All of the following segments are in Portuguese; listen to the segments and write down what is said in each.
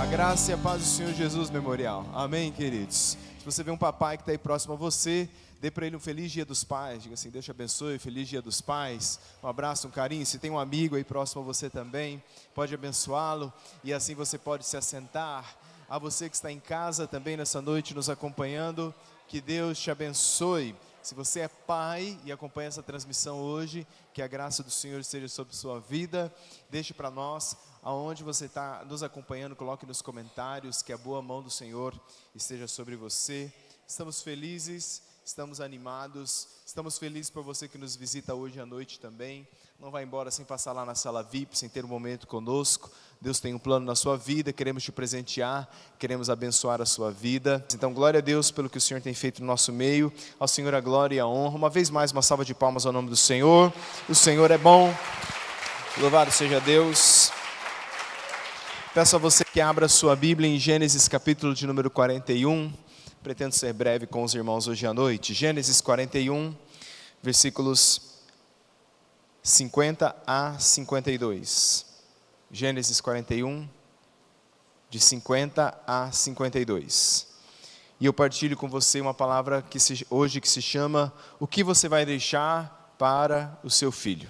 Graça e a paz do Senhor Jesus Memorial. Amém, queridos? Se você vê um papai que está aí próximo a você, dê para ele um feliz dia dos pais. Diga assim: Deus te abençoe, feliz dia dos pais. Um abraço, um carinho. Se tem um amigo aí próximo a você também, pode abençoá-lo. E assim você pode se assentar. A você que está em casa também nessa noite nos acompanhando, que Deus te abençoe. Se você é pai e acompanha essa transmissão hoje, que a graça do Senhor esteja sobre sua vida. Deixe para nós, aonde você está nos acompanhando, coloque nos comentários que a boa mão do Senhor esteja sobre você. Estamos felizes, estamos animados, estamos felizes por você que nos visita hoje à noite também. Não vai embora sem passar lá na sala VIP, sem ter um momento conosco. Deus tem um plano na sua vida, queremos te presentear, queremos abençoar a sua vida. Então, glória a Deus pelo que o Senhor tem feito no nosso meio. Ao Senhor a glória e a honra. Uma vez mais, uma salva de palmas ao nome do Senhor. O Senhor é bom. Louvado seja Deus. Peço a você que abra a sua Bíblia em Gênesis capítulo de número 41. Pretendo ser breve com os irmãos hoje à noite. Gênesis 41, versículos 50 a 52. Gênesis 41, de 50 a 52. E eu partilho com você uma palavra hoje que se chama: o que você vai deixar para o seu filho?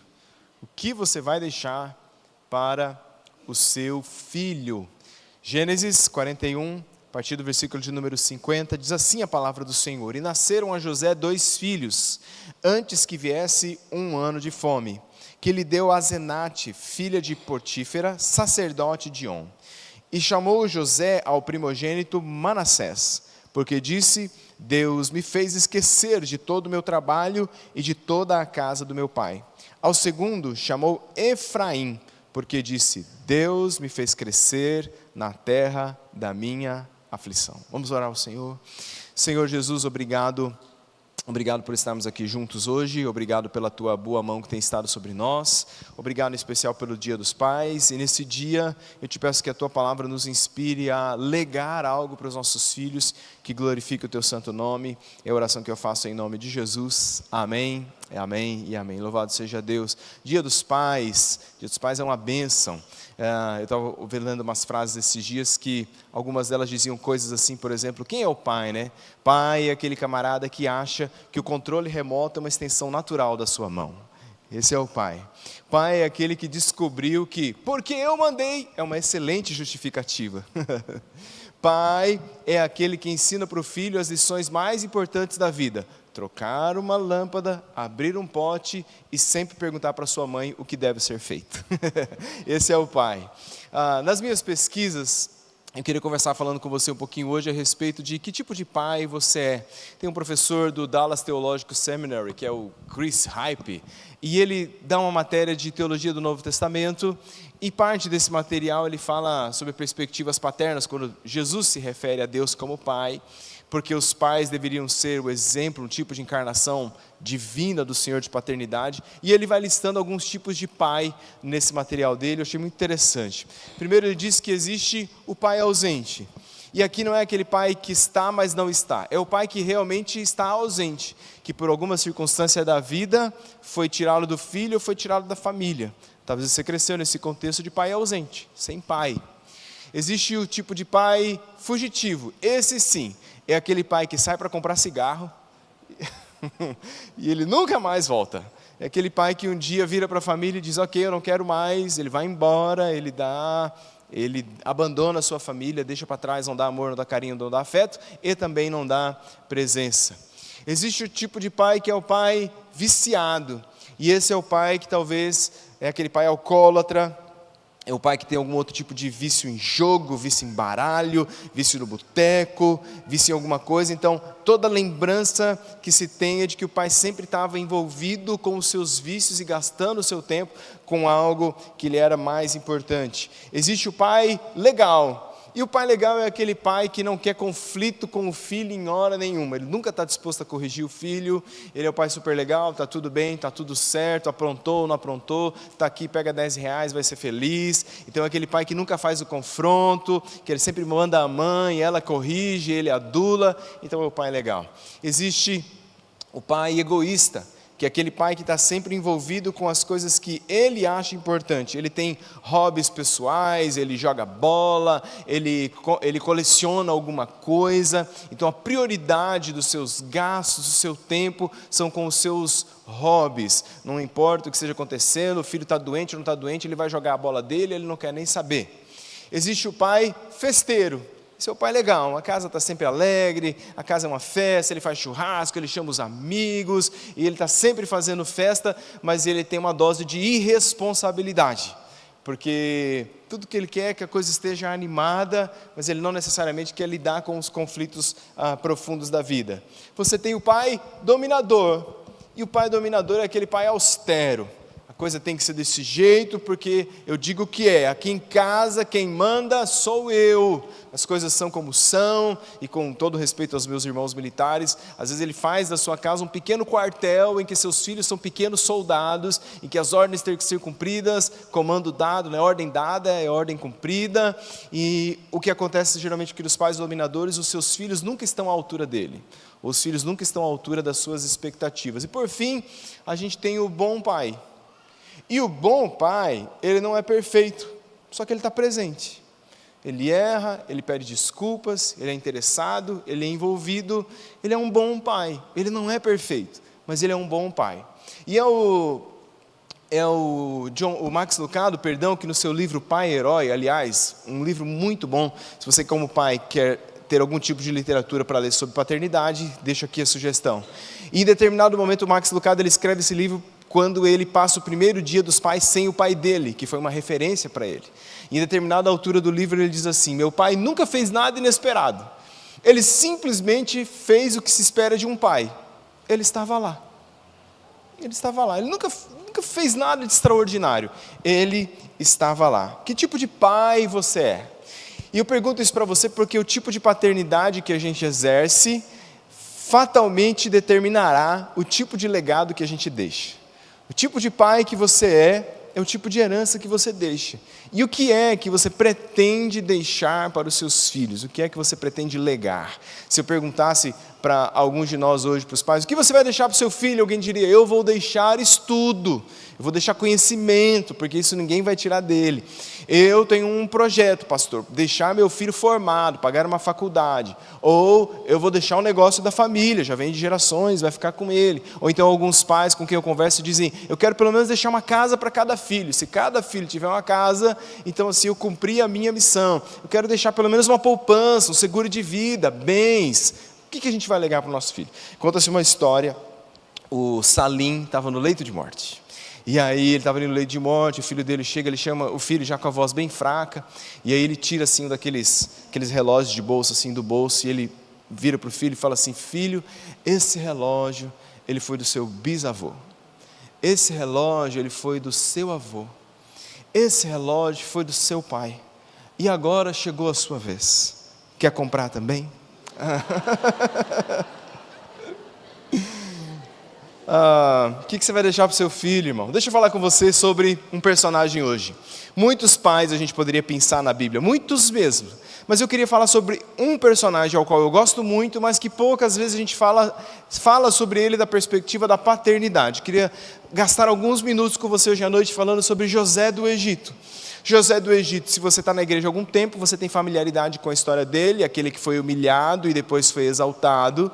O que você vai deixar para o seu filho? Gênesis 41, a partir do versículo de número 50, diz assim a palavra do Senhor: E nasceram a José 2 filhos, antes que viesse 1 ano de fome, que lhe deu Asenate, filha de Potífera, sacerdote de On. E chamou José ao primogênito Manassés, porque disse: Deus me fez esquecer de todo o meu trabalho e de toda a casa do meu pai. Ao segundo chamou Efraim, porque disse: Deus me fez crescer na terra da minha aflição. Vamos orar ao Senhor. Senhor Jesus, obrigado por estarmos aqui juntos hoje. Obrigado pela tua boa mão que tem estado sobre nós. Obrigado em especial pelo Dia dos Pais. E nesse dia eu te peço que a tua palavra nos inspire a legar algo para os nossos filhos, que glorifique o teu santo nome. É a oração que eu faço em nome de Jesus. Amém, amém e amém. Louvado seja Deus. Dia dos Pais é uma bênção. Eu estava lendo umas frases esses dias que algumas delas diziam coisas assim, por exemplo: quem é o pai, né? Pai é aquele camarada que acha que o controle remoto é uma extensão natural da sua mão. Esse é o pai. Pai é aquele que descobriu que, porque eu mandei, é uma excelente justificativa. Pai é aquele que ensina para o filho as lições mais importantes da vida: trocar uma lâmpada, abrir um pote e sempre perguntar para sua mãe o que deve ser feito. Esse é o pai. Nas minhas pesquisas, eu queria conversar falando com você um pouquinho hoje a respeito de que tipo de pai você é. Tem um professor do Dallas Theological Seminary, que é o Chris Hype, e ele dá uma matéria de teologia do Novo Testamento, e parte desse material ele fala sobre perspectivas paternas, quando Jesus se refere a Deus como pai, porque os pais deveriam ser o exemplo, um tipo de encarnação divina do Senhor de paternidade, e ele vai listando alguns tipos de pai nesse material dele. Eu achei muito interessante. Primeiro ele diz que existe o pai ausente, e aqui não é aquele pai que está, mas não está, é o pai que realmente está ausente, que por alguma circunstância da vida foi tirá-lo do filho ou foi tirá-lo da família. Talvez você cresceu nesse contexto de pai ausente, sem pai. Existe o tipo de pai fugitivo. Esse sim, é aquele pai que sai para comprar cigarro e ele nunca mais volta. É aquele pai que um dia vira para a família e diz: ok, eu não quero mais. Ele vai embora, ele abandona a sua família, deixa para trás, não dá amor, não dá carinho, não dá afeto e também não dá presença. Existe o tipo de pai que é o pai viciado, e esse é o pai que talvez é aquele pai alcoólatra. É o pai que tem algum outro tipo de vício em jogo, vício em baralho, vício no boteco, vício em alguma coisa. Então, toda lembrança que se tem é de que o pai sempre estava envolvido com os seus vícios e gastando o seu tempo com algo que lhe era mais importante. Existe o pai legal. E o pai legal é aquele pai que não quer conflito com o filho em hora nenhuma. Ele nunca está disposto a corrigir o filho. Ele é o pai super legal, está tudo bem, está tudo certo, aprontou, não aprontou, está aqui, pega R$10, vai ser feliz. Então é aquele pai que nunca faz o confronto, que ele sempre manda a mãe, ela corrige, ele adula. Então é o pai legal. Existe o pai egoísta, que é aquele pai que está sempre envolvido com as coisas que ele acha importante. Ele tem hobbies pessoais, ele joga bola, ele coleciona alguma coisa. Então a prioridade dos seus gastos, do seu tempo, são com os seus hobbies. Não importa o que esteja acontecendo, o filho está doente ou não está doente, ele vai jogar a bola dele, ele não quer nem saber. Existe o pai festeiro. Seu pai é legal, a casa está sempre alegre, a casa é uma festa, ele faz churrasco, ele chama os amigos, e ele está sempre fazendo festa, mas ele tem uma dose de irresponsabilidade, porque tudo que ele quer é que a coisa esteja animada, mas ele não necessariamente quer lidar com os conflitos profundos da vida. Você tem o pai dominador, e o pai dominador é aquele pai austero. A coisa tem que ser desse jeito, porque eu digo o que é. Aqui em casa, quem manda sou eu. As coisas são como são, e com todo respeito aos meus irmãos militares, às vezes ele faz da sua casa um pequeno quartel, em que seus filhos são pequenos soldados, em que as ordens têm que ser cumpridas, comando dado, né? Ordem dada é ordem cumprida, e o que acontece geralmente é que os pais dominadores, os seus filhos nunca estão à altura dele. Os filhos nunca estão à altura das suas expectativas. E por fim, a gente tem o bom pai. E o bom pai, ele não é perfeito, só que ele está presente. Ele erra, ele pede desculpas, ele é interessado, ele é envolvido, ele é um bom pai. Ele não é perfeito, mas ele é um bom pai. E o Max Lucado, que no seu livro Pai Herói, aliás, um livro muito bom, se você como pai quer ter algum tipo de literatura para ler sobre paternidade, deixo aqui a sugestão. E em determinado momento o Max Lucado ele escreve esse livro quando ele passa o primeiro dia dos pais sem o pai dele, que foi uma referência para ele. Em determinada altura do livro ele diz assim: meu pai nunca fez nada inesperado, ele simplesmente fez o que se espera de um pai. Ele estava lá, ele nunca fez nada de extraordinário, ele estava lá. Que tipo de pai você é? E eu pergunto isso para você porque o tipo de paternidade que a gente exerce fatalmente determinará o tipo de legado que a gente deixa. O tipo de pai que você é o tipo de herança que você deixa. E o que é que você pretende deixar para os seus filhos? O que é que você pretende legar? Se eu perguntasse para alguns de nós hoje, para os pais, o que você vai deixar para o seu filho? Alguém diria: eu vou deixar estudo, eu vou deixar conhecimento, porque isso ninguém vai tirar dele. Eu tenho um projeto, pastor, deixar meu filho formado, pagar uma faculdade. Ou eu vou deixar um negócio da família, já vem de gerações, vai ficar com ele. Ou então alguns pais com quem eu converso dizem: eu quero pelo menos deixar uma casa para cada filho. Se cada filho tiver uma casa, então assim eu cumpri a minha missão. Eu quero deixar pelo menos uma poupança, um seguro de vida, bens. O que a gente vai legar para o nosso filho? Conta-se uma história, o Salim estava no leito de morte. E aí ele estava no leito de morte, o filho dele chega, ele chama o filho já com a voz bem fraca, e aí ele tira assim aqueles relógios de bolso, assim, do bolso, e ele vira para o filho e fala assim: filho, esse relógio, ele foi do seu bisavô. Esse relógio, ele foi do seu avô. Esse relógio foi do seu pai. E agora chegou a sua vez. Quer comprar também? O que você vai deixar para o seu filho, irmão? Deixa eu falar com você sobre um personagem hoje. Muitos pais a gente poderia pensar na Bíblia, muitos mesmo. Mas eu queria falar sobre um personagem ao qual eu gosto muito, mas que poucas vezes a gente fala sobre ele da perspectiva da paternidade. Queria gastar alguns minutos com você hoje à noite falando sobre José do Egito. José do Egito, se você está na igreja há algum tempo, você tem familiaridade com a história dele, aquele que foi humilhado e depois foi exaltado.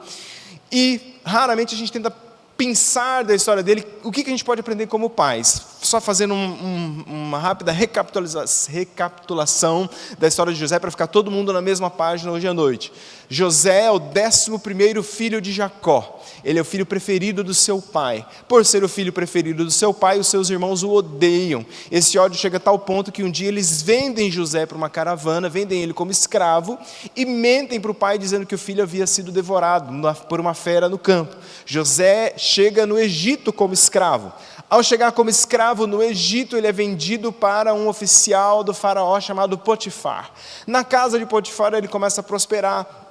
E raramente a gente tenta pensar da história dele, o que a gente pode aprender como pais. Só fazendo uma rápida recapitulação da história de José, para ficar todo mundo na mesma página hoje à noite. José é o 11º filho de Jacó. Ele é o filho preferido do seu pai. Por ser o filho preferido do seu pai, os seus irmãos o odeiam. Esse ódio chega a tal ponto que um dia eles vendem José para uma caravana, vendem ele como escravo e mentem para o pai dizendo que o filho havia sido devorado por uma fera no campo. José chega no Egito como escravo. Ao chegar como escravo no Egito, ele é vendido para um oficial do faraó chamado Potifar. Na casa de Potifar ele começa a prosperar.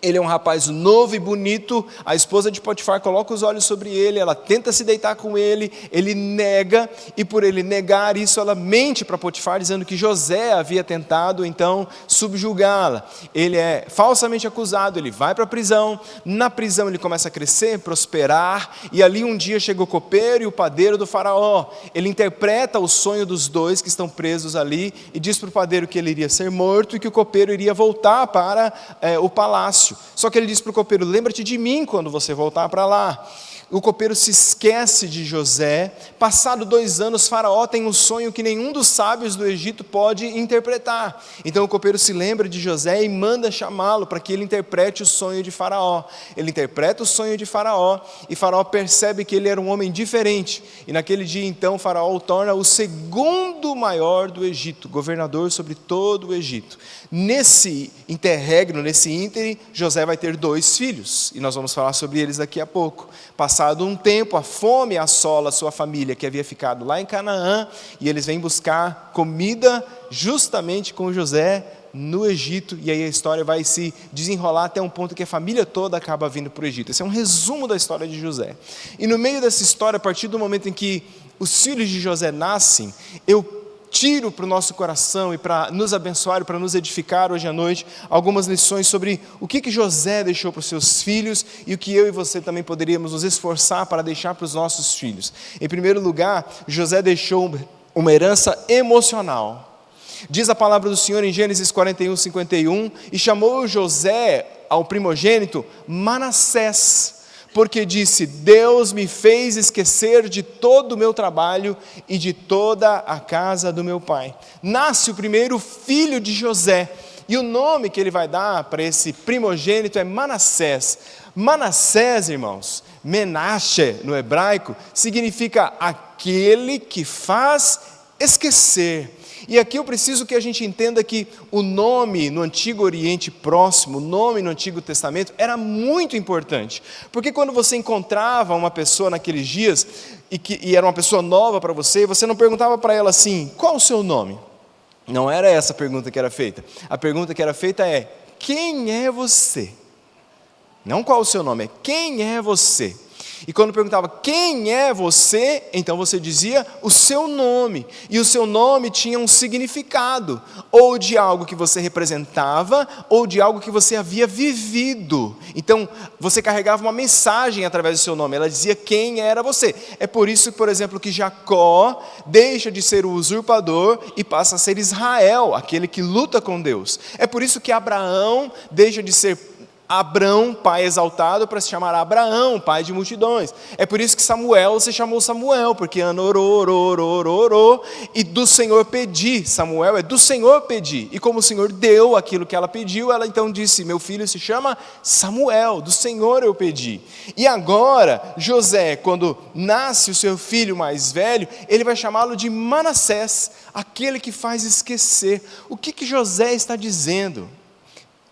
Ele é um rapaz novo e bonito, a esposa de Potifar coloca os olhos sobre ele, ela tenta se deitar com ele, ele nega, e por ele negar isso, ela mente para Potifar, dizendo que José havia tentado, então, subjugá-la. Ele é falsamente acusado, ele vai para a prisão, na prisão ele começa a crescer, prosperar, e ali um dia chega o copeiro e o padeiro do faraó. Ele interpreta o sonho dos dois que estão presos ali, e diz para o padeiro que ele iria ser morto, e que o copeiro iria voltar para o palácio. Só que ele diz para o copeiro: lembra-te de mim quando você voltar para lá. O copeiro se esquece de José. Passado 2 anos, Faraó tem um sonho que nenhum dos sábios do Egito pode interpretar. Então o copeiro se lembra de José e manda chamá-lo para que ele interprete o sonho de Faraó. Ele interpreta o sonho de Faraó, e Faraó percebe que ele era um homem diferente. E naquele dia então Faraó o torna o segundo maior do Egito, governador sobre todo o Egito. Nesse interregno, nesse íntere, José vai ter 2 filhos, e nós vamos falar sobre eles daqui a pouco. Passado um tempo, a fome assola a sua família, que havia ficado lá em Canaã, e eles vêm buscar comida justamente com José no Egito, e aí a história vai se desenrolar até um ponto que a família toda acaba vindo para o Egito. Esse é um resumo da história de José. E no meio dessa história, a partir do momento em que os filhos de José nascem, eu tiro para o nosso coração e para nos abençoar, para nos edificar hoje à noite, algumas lições sobre o que José deixou para os seus filhos e o que eu e você também poderíamos nos esforçar para deixar para os nossos filhos. Em primeiro lugar, José deixou uma herança emocional. Diz a palavra do Senhor em Gênesis 41, 51, e chamou José ao primogênito Manassés, porque disse: Deus me fez esquecer de todo o meu trabalho e de toda a casa do meu pai. Nasce o primeiro filho de José, e o nome que ele vai dar para esse primogênito é Manassés. Manassés, irmãos, Menashe no hebraico, significa aquele que faz esquecer. E aqui eu preciso que a gente entenda que o nome no Antigo Oriente Próximo, o nome no Antigo Testamento, era muito importante. Porque quando você encontrava uma pessoa naqueles dias, e era uma pessoa nova para você, você não perguntava para ela assim: qual o seu nome? Não era essa a pergunta que era feita. A pergunta que era feita é: quem é você? Não qual o seu nome, é quem é você? E quando perguntava quem é você, então você dizia o seu nome. E o seu nome tinha um significado, ou de algo que você representava, ou de algo que você havia vivido. Então você carregava uma mensagem através do seu nome, ela dizia quem era você. É por isso, por exemplo, que Jacó deixa de ser o usurpador e passa a ser Israel, aquele que luta com Deus. É por isso que Abraão deixa de ser Abrão, pai exaltado, para se chamar Abraão, pai de multidões. É por isso que Samuel se chamou Samuel, porque Ana orou, e do Senhor pedi. Samuel é do Senhor pedi. E como o Senhor deu aquilo que ela pediu, ela então disse: meu filho se chama Samuel, do Senhor eu pedi. E agora, José, quando nasce o seu filho mais velho, ele vai chamá-lo de Manassés, aquele que faz esquecer. O que José está dizendo?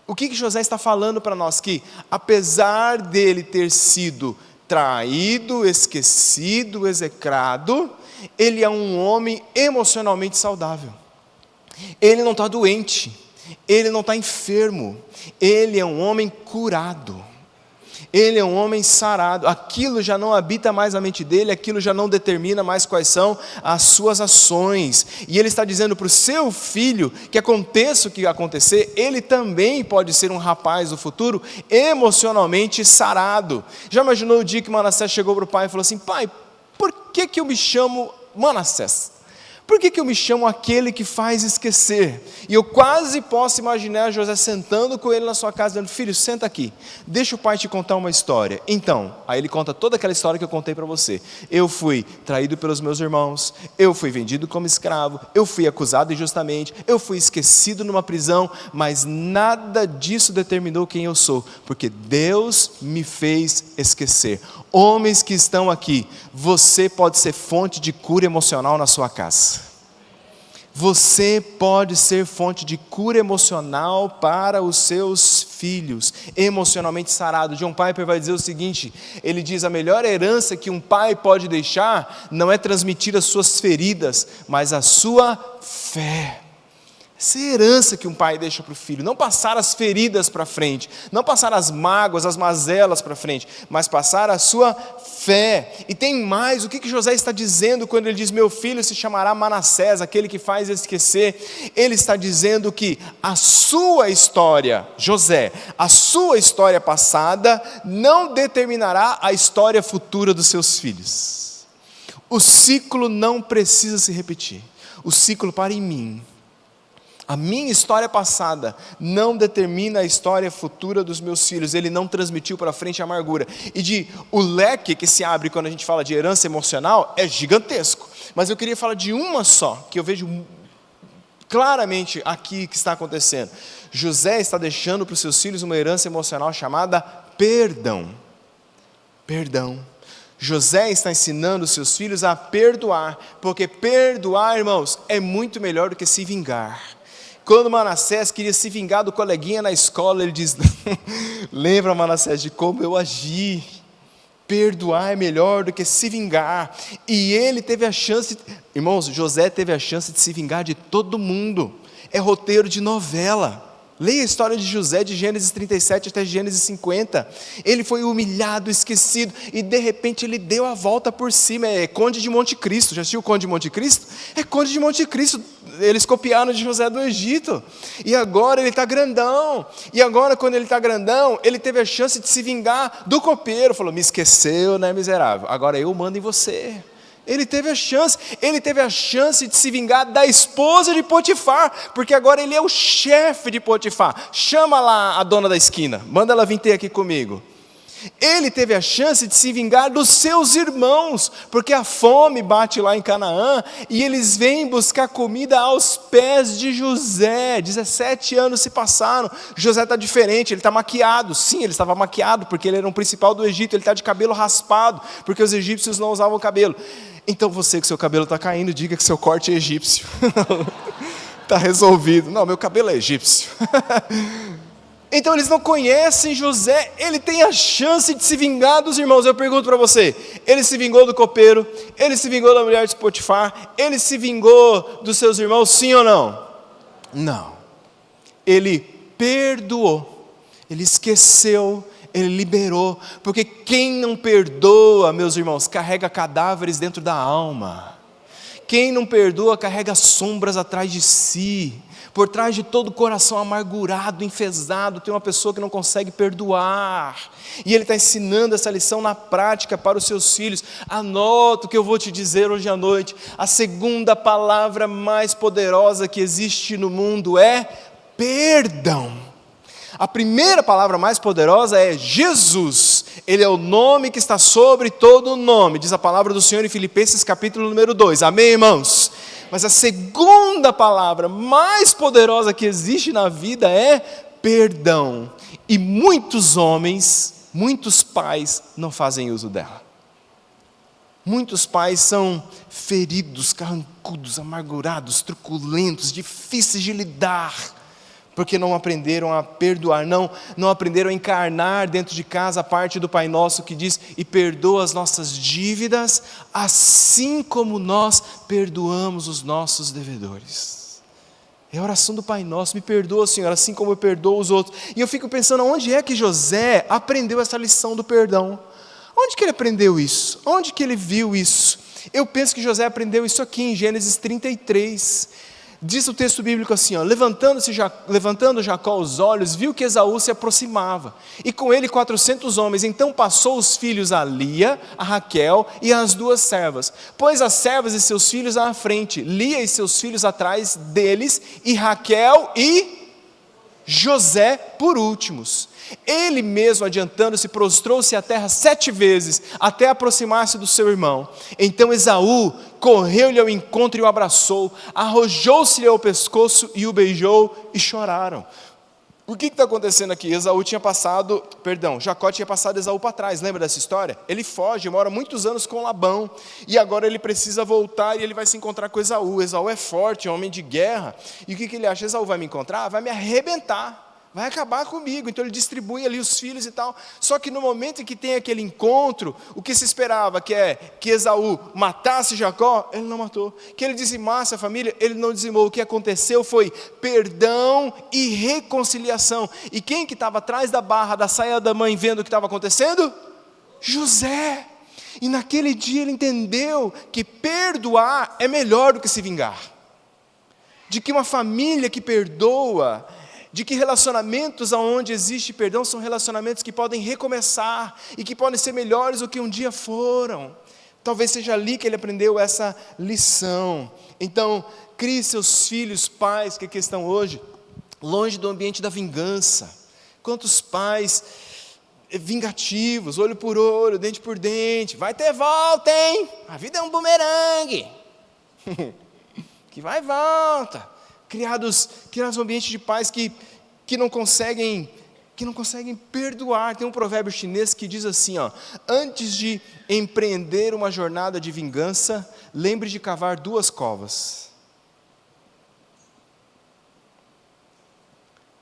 O que José está falando para nós? Que apesar dele ter sido traído, esquecido, execrado, ele é um homem emocionalmente saudável. Ele não está doente, ele não está enfermo, ele é um homem curado. Ele é um homem sarado, aquilo já não habita mais a mente dele, aquilo já não determina mais quais são as suas ações. E ele está dizendo para o seu filho que aconteça o que acontecer, ele também pode ser um rapaz do futuro emocionalmente sarado. Já imaginou o dia que Manassés chegou para o pai e falou assim: pai, por que eu me chamo Manassés? Por que eu me chamo aquele que faz esquecer? E eu quase posso imaginar José sentando com ele na sua casa, dizendo: filho, senta aqui, deixa o pai te contar uma história. Então, aí ele conta toda aquela história que eu contei para você. Eu fui traído pelos meus irmãos, eu fui vendido como escravo, eu fui acusado injustamente, eu fui esquecido numa prisão, mas nada disso determinou quem eu sou, porque Deus me fez esquecer. Homens que estão aqui, você pode ser fonte de cura emocional na sua casa. Você pode ser fonte de cura emocional para os seus filhos, emocionalmente sarado. John Piper vai dizer o seguinte, ele diz: a melhor herança que um pai pode deixar não é transmitir as suas feridas, mas a sua fé. Essa é a herança que um pai deixa para o filho. Não passar as feridas para frente, não passar as mágoas, as mazelas para frente, mas passar a sua fé. E tem mais, o que José está dizendo quando ele diz: meu filho se chamará Manassés, aquele que faz esquecer? Ele está dizendo que a sua história, José, a sua história passada não determinará a história futura dos seus filhos. O ciclo não precisa se repetir. O ciclo para em mim. A minha história passada não determina a história futura dos meus filhos. Ele não transmitiu para frente a amargura. E o leque que se abre quando a gente fala de herança emocional é gigantesco. Mas eu queria falar de uma só, que eu vejo claramente aqui que está acontecendo. José está deixando para os seus filhos uma herança emocional chamada perdão. Perdão. José está ensinando os seus filhos a perdoar, porque perdoar, irmãos, é muito melhor do que se vingar. Quando Manassés queria se vingar do coleguinha na escola, ele diz: lembra, Manassés, de como eu agi. Perdoar é melhor do que se vingar. E ele teve a chance, irmãos, José teve a chance de se vingar de todo mundo. É roteiro de novela. Leia a história de José, de Gênesis 37 até Gênesis 50. Ele foi humilhado, esquecido, e de repente ele deu a volta por cima. É Conde de Monte Cristo. Já assistiu o Conde de Monte Cristo? É Conde de Monte Cristo. Eles copiaram de José do Egito. E agora ele está grandão. E agora, quando ele está grandão, ele teve a chance de se vingar do copeiro. Falou: me esqueceu, né, miserável? Agora eu mando em você. Ele teve a chance de se vingar da esposa de Potifar, porque agora ele é o chefe de Potifar. Chama lá a dona da esquina, manda ela vir ter aqui comigo. Ele teve a chance de se vingar dos seus irmãos, porque a fome bate lá em Canaã, e eles vêm buscar comida aos pés de José. 17 anos se passaram, José está diferente, ele está maquiado. Sim, ele estava maquiado, porque ele era um principal do Egito. Ele está de cabelo raspado, porque os egípcios não usavam cabelo. Então você que seu cabelo está caindo, diga que seu corte é egípcio. Está resolvido. Não, meu cabelo é egípcio. Então eles não conhecem José. Ele tem a chance de se vingar dos irmãos. Eu pergunto para você: ele se vingou do copeiro? Ele se vingou da mulher de Potifar? Ele se vingou dos seus irmãos, sim ou não? Não. Ele perdoou. Ele esqueceu. Ele liberou. Porque quem não perdoa, meus irmãos, carrega cadáveres dentro da alma. Quem não perdoa carrega sombras atrás de si. Por trás de todo coração amargurado, enfesado, tem uma pessoa que não consegue perdoar. E ele está ensinando essa lição na prática para os seus filhos. Anota o que eu vou te dizer hoje à noite. A segunda palavra mais poderosa que existe no mundo é perdão. A primeira palavra mais poderosa é Jesus. Ele é o nome que está sobre todo nome. Diz a palavra do Senhor em Filipenses capítulo número 2. Amém, irmãos? Mas a segunda palavra mais poderosa que existe na vida é perdão. E muitos homens, muitos pais não fazem uso dela. Muitos pais são feridos, carrancudos, amargurados, truculentos, difíceis de lidar, porque não aprenderam a perdoar, não aprenderam a encarnar dentro de casa a parte do Pai Nosso que diz: e perdoa as nossas dívidas, assim como nós perdoamos os nossos devedores. É a oração do Pai Nosso: me perdoa, Senhor, assim como eu perdoo os outros. E eu fico pensando, onde é que José aprendeu essa lição do perdão? Onde que ele aprendeu isso? Onde que ele viu isso? Eu penso que José aprendeu isso aqui em Gênesis 33. Diz o texto bíblico assim, ó: levantando Jacó os olhos, viu que Esaú se aproximava, e com ele 400 homens. Então passou os filhos a Lia, a Raquel e as duas servas. Pôs as servas e seus filhos à frente, Lia e seus filhos atrás deles, e Raquel e José por últimos. Ele mesmo, adiantando-se, prostrou-se à terra 7 vezes, até aproximar-se do seu irmão. Então Esaú correu-lhe ao encontro e o abraçou, arrojou-se-lhe ao pescoço e o beijou, e choraram. O que está acontecendo aqui? Jacó tinha passado Esaú para trás. Lembra dessa história? Ele foge, mora muitos anos com Labão, e agora ele precisa voltar, e ele vai se encontrar com Esaú. Esaú é forte, é um homem de guerra, e o que ele acha? Esaú vai me encontrar, vai me arrebentar, vai acabar comigo. Então ele distribui ali os filhos e tal. Só que no momento em que tem aquele encontro, o que se esperava, que é que Esaú matasse Jacó, ele não matou. Que ele dizimasse a família, ele não dizimou. O que aconteceu foi perdão e reconciliação. E quem que estava atrás da barra, da saia da mãe, vendo o que estava acontecendo? José. E naquele dia ele entendeu que perdoar é melhor do que se vingar. De que uma família que perdoa, de que relacionamentos onde existe perdão são relacionamentos que podem recomeçar e que podem ser melhores do que um dia foram. Talvez seja ali que ele aprendeu essa lição. Então, crie seus filhos, pais, que aqui estão hoje, longe do ambiente da vingança. Quantos pais vingativos, olho por olho, dente por dente, vai ter volta, hein? A vida é um bumerangue, que vai e volta. Criados no ambiente de pais que não conseguem perdoar. Tem um provérbio chinês que diz assim, ó: antes de empreender uma jornada de vingança, lembre de cavar 2 covas.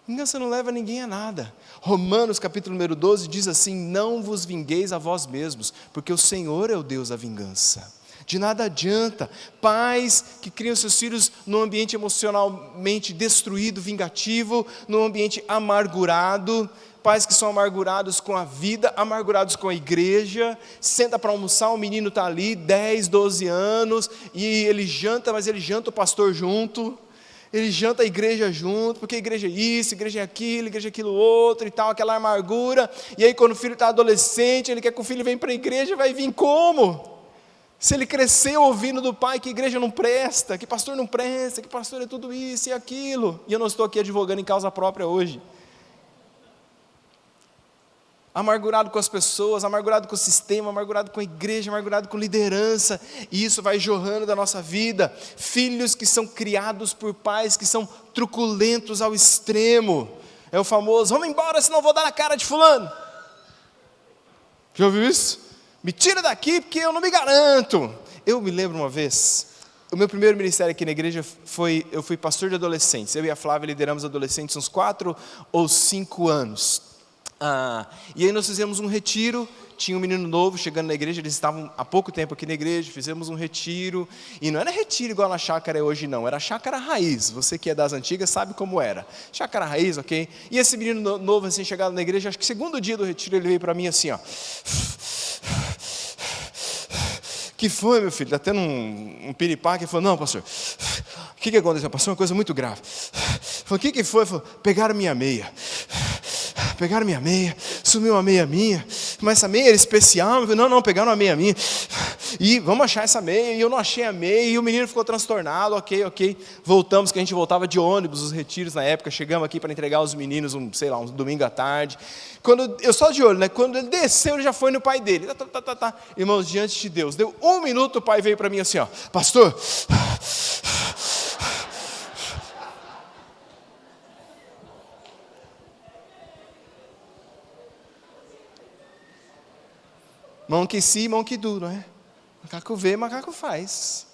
Vingança não leva ninguém a nada. Romanos capítulo número 12 diz assim: não vos vingueis a vós mesmos, porque o Senhor é o Deus da vingança. De nada adianta pais que criam seus filhos num ambiente emocionalmente destruído, vingativo, num ambiente amargurado, pais que são amargurados com a vida, amargurados com a igreja. Senta para almoçar, o menino está ali, 10, 12 anos, e ele janta, mas ele janta o pastor junto, ele janta a igreja junto, porque a igreja é isso, a igreja é aquilo outro e tal, aquela amargura. E aí quando o filho está adolescente, ele quer que o filho venha para a igreja, vai vir como? Se ele cresceu ouvindo do pai que igreja não presta, que pastor não presta, que pastor é tudo isso e aquilo. E eu não estou aqui advogando em causa própria hoje. Amargurado com as pessoas, amargurado com o sistema, amargurado com a igreja, amargurado com liderança. E isso vai jorrando da nossa vida. Filhos que são criados por pais que são truculentos ao extremo. É o famoso: vamos embora, senão eu vou dar na cara de fulano. Já ouviu isso? Me tira daqui porque eu não me garanto. Eu me lembro uma vez, o meu primeiro ministério aqui na igreja eu fui pastor de adolescentes. Eu e a Flávia lideramos adolescentes uns 4 ou 5 anos. E aí nós fizemos um retiro. Tinha um menino novo chegando na igreja, eles estavam há pouco tempo aqui na igreja, fizemos um retiro, e não era retiro igual na chácara é hoje não, era chácara raiz. Você que é das antigas sabe como era, chácara raiz, ok? E esse menino novo assim, chegado na igreja, acho que segundo dia do retiro ele veio para mim assim, ó: que foi, meu filho? Está tendo um piripaque. Ele falou: não, pastor, o que aconteceu? Passou uma coisa muito grave. Falei: o que foi? Ele falou: pegaram minha meia, sumiu uma meia minha, mas essa meia era especial. Eu falei: não, pegaram uma meia minha, e vamos achar essa meia, e eu não achei a meia, e o menino ficou transtornado. Ok, voltamos, que a gente voltava de ônibus, os retiros na época, chegamos aqui para entregar os meninos, um domingo à tarde, quando eu só de olho, né? Quando ele desceu, ele já foi no pai dele, irmãos, diante de Deus, deu 1 minuto, o pai veio para mim assim, ó: pastor, mão que sim, mão que do, não é? Macaco vê, macaco faz.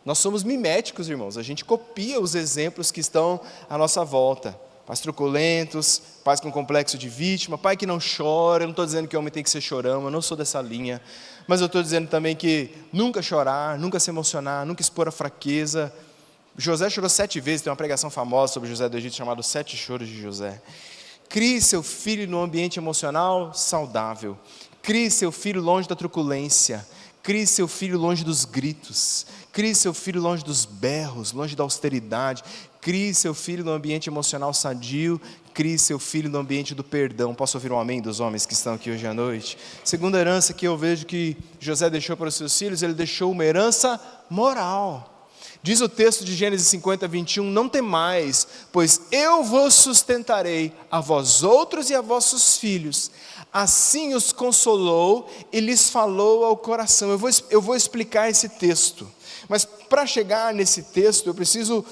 Nós somos miméticos, irmãos. A gente copia os exemplos que estão à nossa volta. Pais truculentos, pais com complexo de vítima, pai que não chora. Eu não estou dizendo que o homem tem que ser chorão, eu não sou dessa linha. Mas eu estou dizendo também que nunca chorar, nunca se emocionar, nunca expor a fraqueza. José chorou 7 vezes, tem uma pregação famosa sobre José do Egito chamada 7 choros de José. Crie seu filho num ambiente emocional saudável. Crie seu filho longe da truculência. Crie seu filho longe dos gritos. Crie seu filho longe dos berros, longe da austeridade. Crie seu filho no ambiente emocional sadio. Crie seu filho no ambiente do perdão. Posso ouvir um amém dos homens que estão aqui hoje à noite? Segunda herança que eu vejo que José deixou para os seus filhos, ele deixou uma herança moral. Diz o texto de Gênesis 50, 21, não temais, pois eu vos sustentarei, a vós outros e a vossos filhos. Assim os consolou e lhes falou ao coração. Eu vou explicar esse texto, mas para chegar nesse texto, eu preciso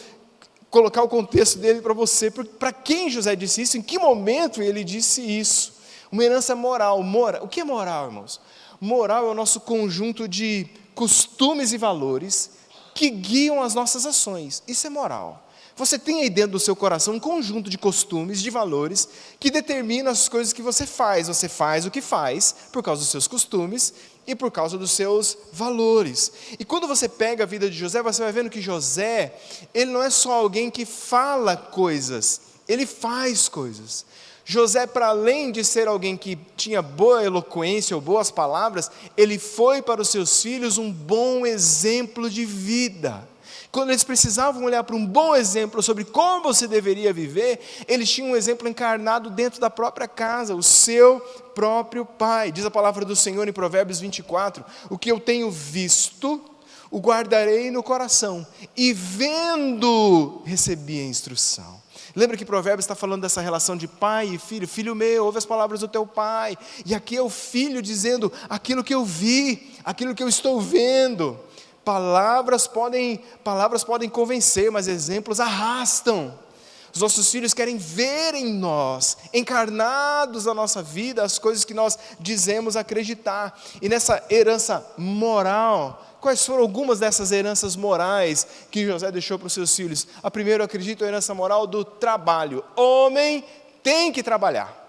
colocar o contexto dele para você. Para quem José disse isso? Em que momento ele disse isso? Uma herança moral. O que é moral, irmãos? Moral é o nosso conjunto de costumes e valores que guiam as nossas ações. Isso é moral. Você tem aí dentro do seu coração um conjunto de costumes, de valores, que determinam as coisas que você faz. Você faz o que faz por causa dos seus costumes e por causa dos seus valores. E quando você pega a vida de José, você vai vendo que José, ele não é só alguém que fala coisas, ele faz coisas. José, para além de ser alguém que tinha boa eloquência ou boas palavras, ele foi para os seus filhos um bom exemplo de vida. Quando eles precisavam olhar para um bom exemplo sobre como você deveria viver, eles tinham um exemplo encarnado dentro da própria casa, o seu próprio pai. Diz a palavra do Senhor em Provérbios 24, o que eu tenho visto, o guardarei no coração, e vendo, recebi a instrução. Lembra que Provérbios está falando dessa relação de pai e filho? Filho meu, ouve as palavras do teu pai. E aqui é o filho dizendo aquilo que eu vi, aquilo que eu estou vendo. Palavras podem convencer, mas exemplos arrastam. Os nossos filhos querem ver em nós, encarnados na nossa vida, as coisas que nós dizemos acreditar. E nessa herança moral, quais foram algumas dessas heranças morais que José deixou para os seus filhos? A primeira, eu acredito, é a herança moral do trabalho. Homem tem que trabalhar.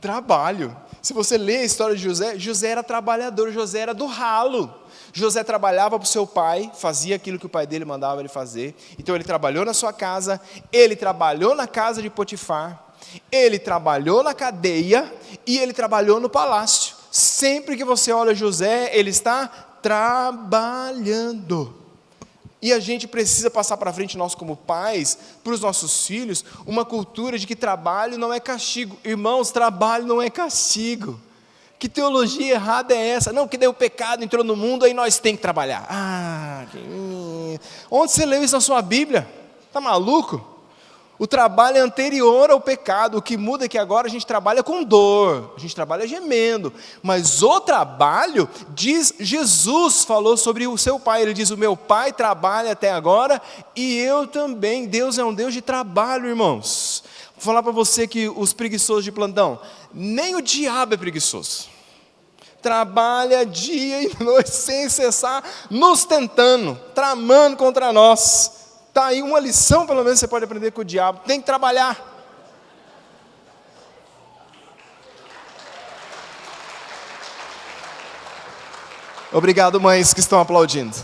Trabalho. Se você lê a história de José, José era trabalhador, José era do ralo. José trabalhava para o seu pai, fazia aquilo que o pai dele mandava ele fazer. Então ele trabalhou na sua casa, ele trabalhou na casa de Potifar, ele trabalhou na cadeia e ele trabalhou no palácio. Sempre que você olha José, ele está trabalhando. E a gente precisa passar para frente, nós como pais, para os nossos filhos, uma cultura de que trabalho não é castigo. Irmãos, trabalho não é castigo. Que teologia errada é essa? Não, que daí o pecado entrou no mundo, aí nós temos que trabalhar. Onde você leu isso na sua Bíblia? Está maluco? O trabalho é anterior ao pecado, o que muda é que agora a gente trabalha com dor, a gente trabalha gemendo, mas o trabalho, diz, Jesus falou sobre o seu pai, ele diz, o meu pai trabalha até agora, e eu também. Deus é um Deus de trabalho, irmãos. Vou falar para você que os preguiçosos de plantão, nem o diabo é preguiçoso, trabalha dia e noite sem cessar, nos tentando, tramando contra nós. Está aí uma lição, pelo menos você pode aprender com o diabo. Tem que trabalhar. Obrigado, mães que estão aplaudindo.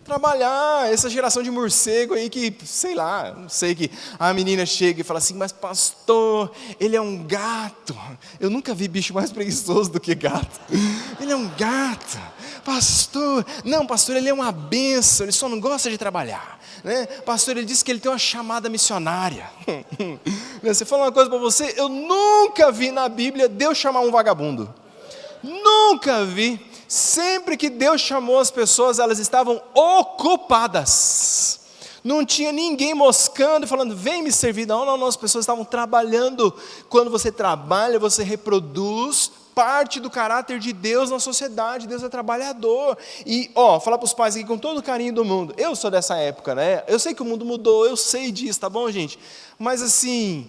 Trabalhar, essa geração de morcego aí que, sei lá, não sei, que a menina chega e fala assim, mas pastor, ele é um gato. Eu nunca vi bicho mais preguiçoso do que gato. Ele é um gato. Pastor, não, pastor, ele é uma bênção, ele só não gosta de trabalhar. Né? Pastor, ele disse que ele tem uma chamada missionária. Você fala uma coisa para você, eu nunca vi na Bíblia Deus chamar um vagabundo. Nunca vi. Sempre que Deus chamou as pessoas, elas estavam ocupadas. Não tinha ninguém moscando e falando, vem me servir. Não, as pessoas estavam trabalhando. Quando você trabalha, você reproduz parte do caráter de Deus na sociedade. Deus é trabalhador. E, falar para os pais aqui com todo o carinho do mundo. Eu sou dessa época, né? Eu sei que o mundo mudou, eu sei disso, tá bom, gente? Mas assim,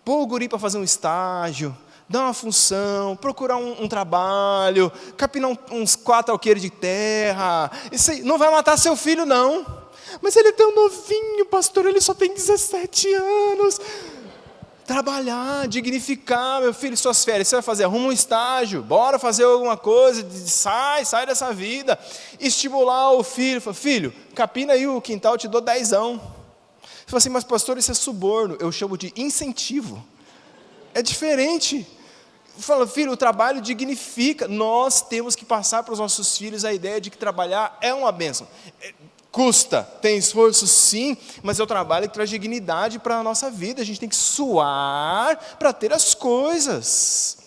pôr o guri para fazer um estágio, dar uma função, procurar um trabalho, capinar uns 4 alqueires de terra, isso aí não vai matar seu filho, não. Mas ele é tão novinho, pastor, ele só tem 17 anos. Trabalhar, dignificar, meu filho, suas férias, você vai fazer? Arruma um estágio, bora fazer alguma coisa, sai dessa vida. Estimular o filho, fala, filho, capina aí o quintal, eu te dou 10. Você fala assim, mas pastor, isso é suborno. Eu chamo de incentivo. É diferente. Fala, filho, o trabalho dignifica. Nós temos que passar para os nossos filhos a ideia de que trabalhar é uma bênção. Custa, tem esforço sim, mas é o trabalho que traz dignidade para a nossa vida. A gente tem que suar para ter as coisas.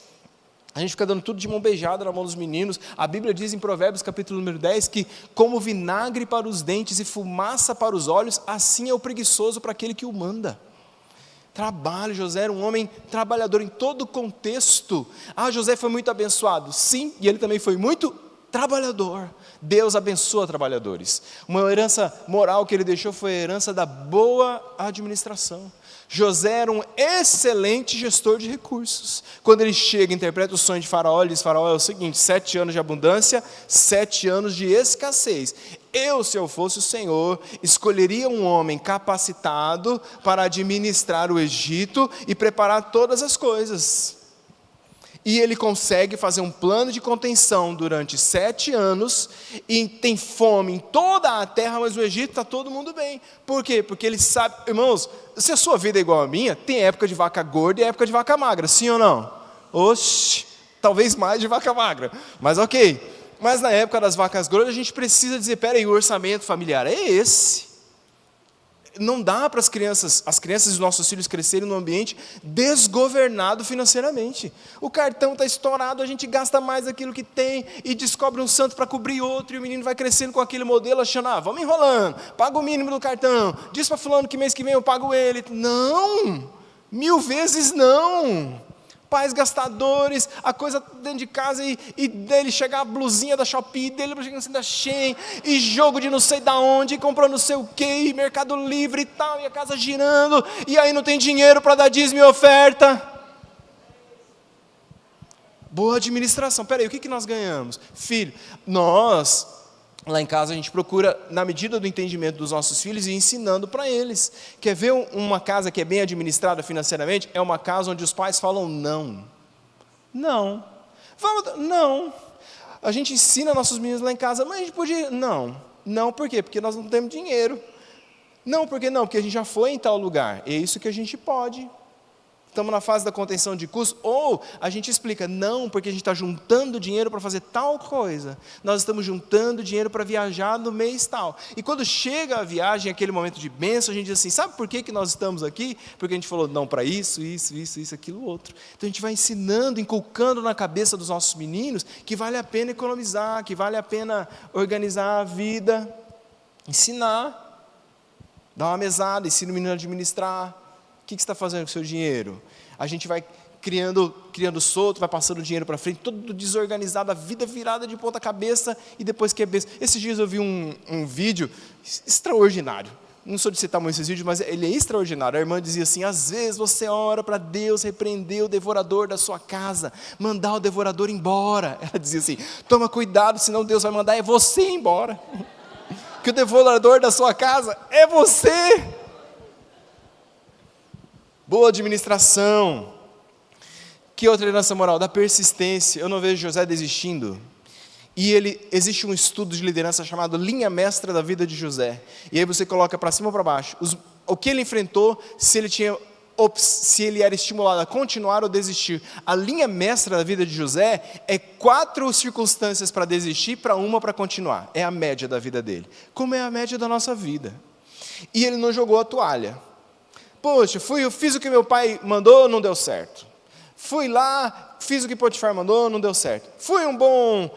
A gente fica dando tudo de mão beijada na mão dos meninos. A Bíblia diz em Provérbios capítulo número 10 que como vinagre para os dentes e fumaça para os olhos, assim é o preguiçoso para aquele que o manda. Trabalho, José era um homem trabalhador em todo o contexto. José foi muito abençoado, sim, e ele também foi muito trabalhador. Deus abençoa trabalhadores. Uma herança moral que ele deixou foi a herança da boa administração. José era um excelente gestor de recursos. Quando ele chega, interpreta o sonho de Faraó, ele diz: Faraó, é o seguinte, 7 anos de abundância, 7 anos de escassez. Se eu fosse o Senhor, escolheria um homem capacitado para administrar o Egito e preparar todas as coisas. E ele consegue fazer um plano de contenção durante 7 anos, e tem fome em toda a terra, mas no Egito está todo mundo bem. Por quê? Porque ele sabe, irmãos, se a sua vida é igual a minha, tem época de vaca gorda e época de vaca magra, sim ou não? Oxe, talvez mais de vaca magra, mas ok. Mas na época das vacas gordas, a gente precisa dizer: peraí, o orçamento familiar é esse. Não dá para as crianças e nossos filhos crescerem num ambiente desgovernado financeiramente. O cartão está estourado, a gente gasta mais aquilo que tem e descobre um santo para cobrir outro, e o menino vai crescendo com aquele modelo, achando: vamos enrolando, paga o mínimo do cartão, diz para fulano que mês que vem eu pago ele. Não, 1000 vezes não. Pais gastadores, a coisa dentro de casa, e dele chegar a blusinha da Shopee, dele chegar da Shein, e jogo de não sei da onde, e comprando não sei o que, e Mercado Livre e tal, e a casa girando, e aí não tem dinheiro para dar dízimo e oferta. Boa administração. Peraí, o que nós ganhamos? Filho, nós... Lá em casa a gente procura, na medida do entendimento dos nossos filhos, ir ensinando para eles. Quer ver uma casa que é bem administrada financeiramente? É uma casa onde os pais falam não. Não. Não. A gente ensina nossos meninos lá em casa: mas a gente podia... Não. Não, por quê? Porque nós não temos dinheiro. Não, por que não? Porque a gente já foi em tal lugar. É isso que a gente pode. Estamos na fase da contenção de custos, ou a gente explica: não, porque a gente está juntando dinheiro para fazer tal coisa, nós estamos juntando dinheiro para viajar no mês tal, e quando chega a viagem, aquele momento de bênção, a gente diz assim: sabe por que nós estamos aqui? Porque a gente falou não para isso, aquilo, outro. Então a gente vai ensinando, inculcando na cabeça dos nossos meninos que vale a pena economizar, que vale a pena organizar a vida, ensinar, dar uma mesada, ensina o menino a administrar. O que você está fazendo com o seu dinheiro? A gente vai criando solto, vai passando o dinheiro para frente, todo desorganizado, a vida virada de ponta cabeça, e depois que é besta. Esses dias eu vi um vídeo extraordinário. Não sou de citar muito esses vídeos, mas ele é extraordinário. A irmã dizia assim: às vezes você ora para Deus repreender o devorador da sua casa, mandar o devorador embora. Ela dizia assim: toma cuidado, senão Deus vai mandar você embora. Que o devorador da sua casa é você. Boa administração. Que outra herança moral? Da persistência. Eu não vejo José desistindo. E existe um estudo de liderança chamado Linha Mestra da Vida de José. E aí você coloca para cima ou para baixo o que ele enfrentou, se ele era estimulado a continuar ou desistir. A linha mestra da vida de José é 4 circunstâncias para desistir, para uma para continuar. É a média da vida dele. Como é a média da nossa vida. E ele não jogou a toalha. Poxa, eu fiz o que meu pai mandou, não deu certo. Fui lá, fiz o que Potifar mandou, não deu certo. Fui um bom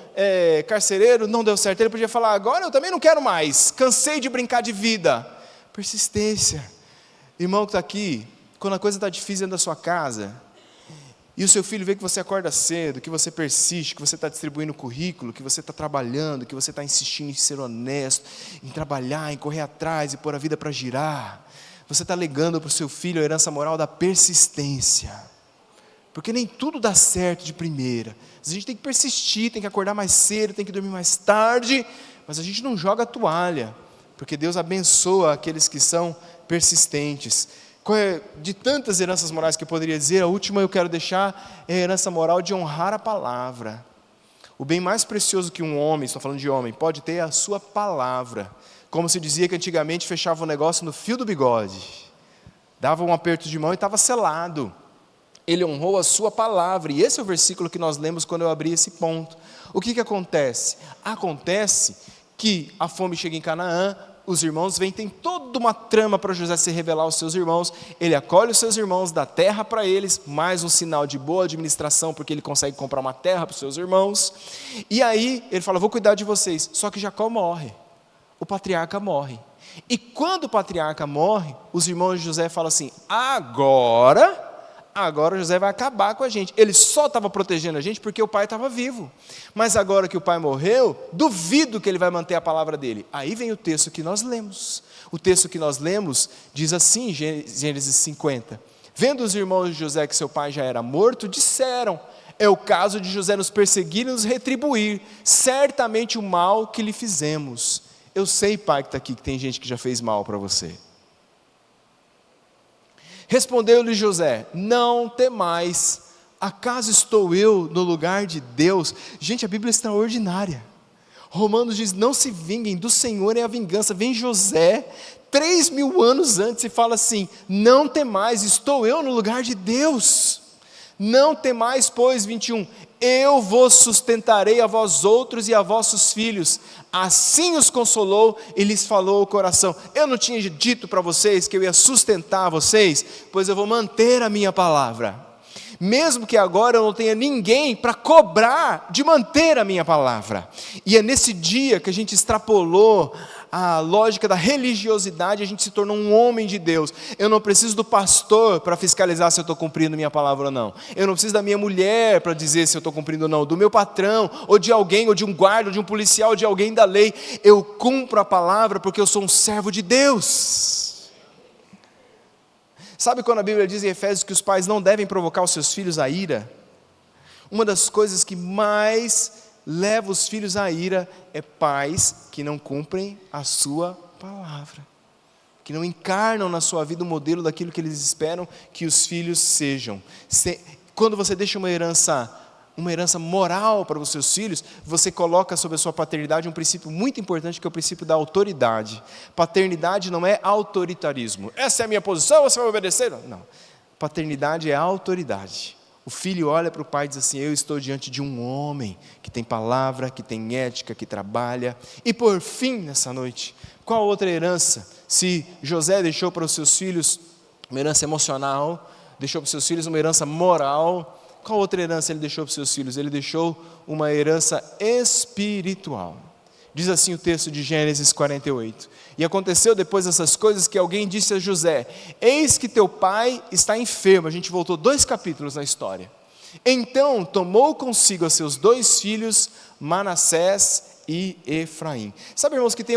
carcereiro, não deu certo. Ele podia falar: agora eu também não quero mais, cansei de brincar de vida. Persistência. Irmão que está aqui, quando a coisa está difícil dentro da sua casa, e o seu filho vê que você acorda cedo, que você persiste, que você está distribuindo currículo, que você está trabalhando, que você está insistindo em ser honesto, em trabalhar, em correr atrás e pôr a vida para girar, você está legando para o seu filho a herança moral da persistência. Porque nem tudo dá certo de primeira. A gente tem que persistir, tem que acordar mais cedo, tem que dormir mais tarde, mas a gente não joga a toalha, porque Deus abençoa aqueles que são persistentes. De tantas heranças morais que eu poderia dizer, a última eu quero deixar é a herança moral de honrar a palavra. O bem mais precioso que um homem, estou falando de homem, pode ter é a sua palavra. Como se dizia que antigamente fechava o negócio no fio do bigode. Dava um aperto de mão e estava selado. Ele honrou a sua palavra. E esse é o versículo que nós lemos quando eu abri esse ponto. O que acontece? Acontece que a fome chega em Canaã, os irmãos vêm, tem toda uma trama para José se revelar aos seus irmãos. Ele acolhe os seus irmãos, dá terra para eles, mais um sinal de boa administração, porque ele consegue comprar uma terra para os seus irmãos. E aí ele fala: vou cuidar de vocês. Só que Jacó morre. O patriarca morre. E quando o patriarca morre, os irmãos de José falam assim: agora agora José vai acabar com a gente. Ele só estava protegendo a gente porque o pai estava vivo. Mas agora que o pai morreu, duvido que ele vai manter a palavra dele. Aí vem o texto que nós lemos. O texto que nós lemos diz assim, Gênesis 50. Vendo os irmãos de José que seu pai já era morto, disseram: é o caso de José nos perseguir e nos retribuir, certamente o mal que lhe fizemos. Eu sei, pai, que está aqui, que tem gente que já fez mal para você. Respondeu-lhe José: não temais, acaso estou eu no lugar de Deus? Gente, a Bíblia é extraordinária. Romanos diz: não se vinguem, do Senhor é a vingança. Vem José, 3.000 anos antes, e fala assim: não temais, estou eu no lugar de Deus. Não temais, pois, 21, eu vos sustentarei a vós outros e a vossos filhos. Assim os consolou e lhes falou o coração. Eu não tinha dito para vocês que eu ia sustentar vocês? Pois eu vou manter a minha palavra. Mesmo que agora eu não tenha ninguém para cobrar de manter a minha palavra. E é nesse dia que a gente extrapolou a lógica da religiosidade, a gente se tornou um homem de Deus. Eu não preciso do pastor para fiscalizar se eu estou cumprindo minha palavra ou não. Eu não preciso da minha mulher para dizer se eu estou cumprindo ou não. Do meu patrão, ou de alguém, ou de um guarda, ou de um policial, ou de alguém da lei. Eu cumpro a palavra porque eu sou um servo de Deus. Sabe quando a Bíblia diz em Efésios que os pais não devem provocar os seus filhos à ira? Uma das coisas que mais leva os filhos à ira é pais que não cumprem a sua palavra, que não encarnam na sua vida o modelo daquilo que eles esperam que os filhos sejam. Quando você deixa uma herança moral para os seus filhos, você coloca sobre a sua paternidade um princípio muito importante, que é o princípio da autoridade. Paternidade não é autoritarismo. Essa é a minha posição, você vai obedecer? Não. Paternidade é autoridade. O filho olha para o pai e diz assim: eu estou diante de um homem que tem palavra, que tem ética, que trabalha. E por fim, nessa noite, qual outra herança? Se José deixou para os seus filhos uma herança emocional, deixou para os seus filhos uma herança moral, qual outra herança ele deixou para os seus filhos? Ele deixou uma herança espiritual. Diz assim o texto de Gênesis 48. E aconteceu depois dessas coisas que alguém disse a José: eis que teu pai está enfermo. A gente voltou 2 capítulos na história. Então tomou consigo a seus 2 filhos, Manassés e Efraim. Sabe, irmãos, que tem